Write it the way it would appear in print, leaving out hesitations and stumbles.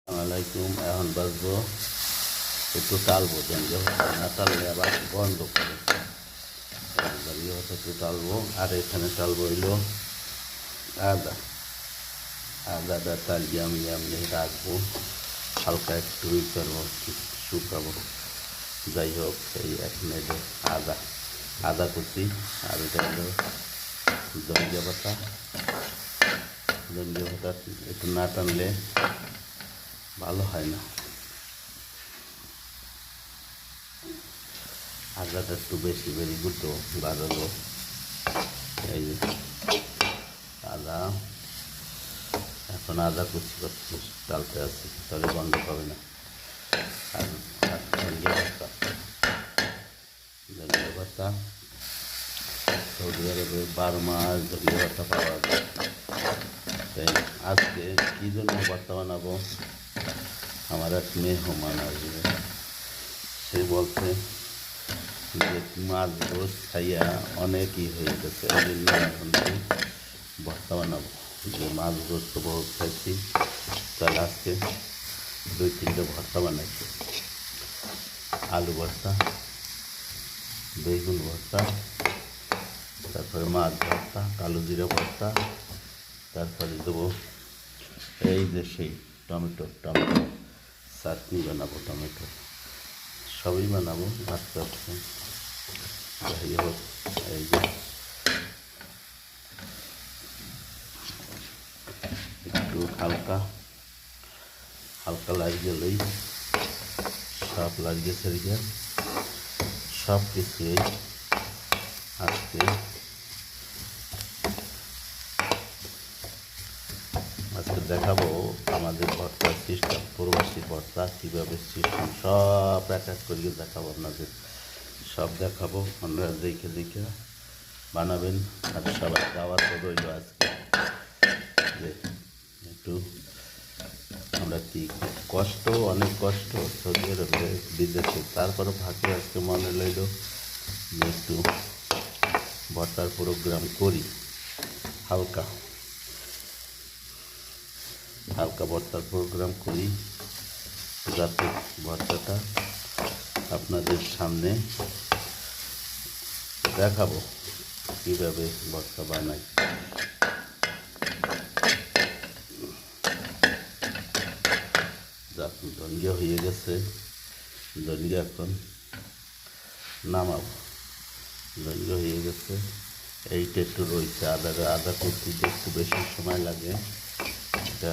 আসসালামাইকুম। এখন বাজবো একটু টালবো, জঞ্জা না টাললে আবার বন্ধ করে দাঁড়িয়ে হতো একটু টালবো। আর এখানে টালবো হইলো আদা। আদাটা টালিয়ে আমি এমনি রাখবো, হালকা একটু করবো, শুকাবো। যাই হোক, এই এখন এটা আদা কুচি। আর এটা হলো ধনিয়া পাতা। ধনিয়া পাতা একটু না টানলে ভালো হয় না। আদাটা একটু বেশি বেরিয়ে তো বাড়ালো। এই যে আদা, এখন আদা কুচি করছি, ডালতে আছি, তাহলে গন্ধ পাবে না। আর ধনিয়া পাতা সৌদি আরবে 12 মাস ধনিয়া পাতা পাওয়া যায়। তাই আজকে কী জন্য ভর্তা বানাবো, আমার এক মেহমান আসবে। সে বলছে যে মাছ গোস খাইয়া অনেকই হয়ে গেছে, এই জন্য এখন ভর্তা বানাবো। যে মাছ গোস তো বহুত খাইছি, তাহলে আজকে 2-3টে ভর্তা বানাইছি। আলু ভর্তা, বেগুন ভর্তা, তারপরে মাছ ভর্তা, কালো জিরা ভর্তা, তারপরে দেবো এই যে সেই টমেটো চাটনি বানাবো। টমেটো সবই বানাবো আস্তে আস্তে। যাই হোক, এই যে একটু হালকা লাগিয়ে গেলেই সব লাগিয়ে সেরিয়ে সব কিছুই আজকে দেখাবো। আমাদের ভর্তার সিস্টেম, প্রবাসী ভর্তা কীভাবে সিস্টেম সব এক এক করিয়ে দেখাবো আপনাদের, সব দেখাবো। আপনারা দেখে বানাবেন। আর সবাই দাওয়াত রইল আজকে, যে একটু আমরা কি কষ্ট, অনেক কষ্ট সৌদি আরবে বিদেশে, তারপরে ফাঁকে আজকে মনে লইল যে একটু ভর্তার প্রোগ্রাম করি। হালকা ভর্তার প্রোগ্রাম করি, যাতে ভর্তাটা আপনাদের সামনে দেখাবো কীভাবে ভর্তা বানাই। ধনিয়া হয়ে গেছে, ধনিয়া এখন নামাবো। ধনিয়া হয়ে গেছে, এইটা একটু রয়েছে। আদা কুচিতে একটু বেশি সময় লাগে, এটা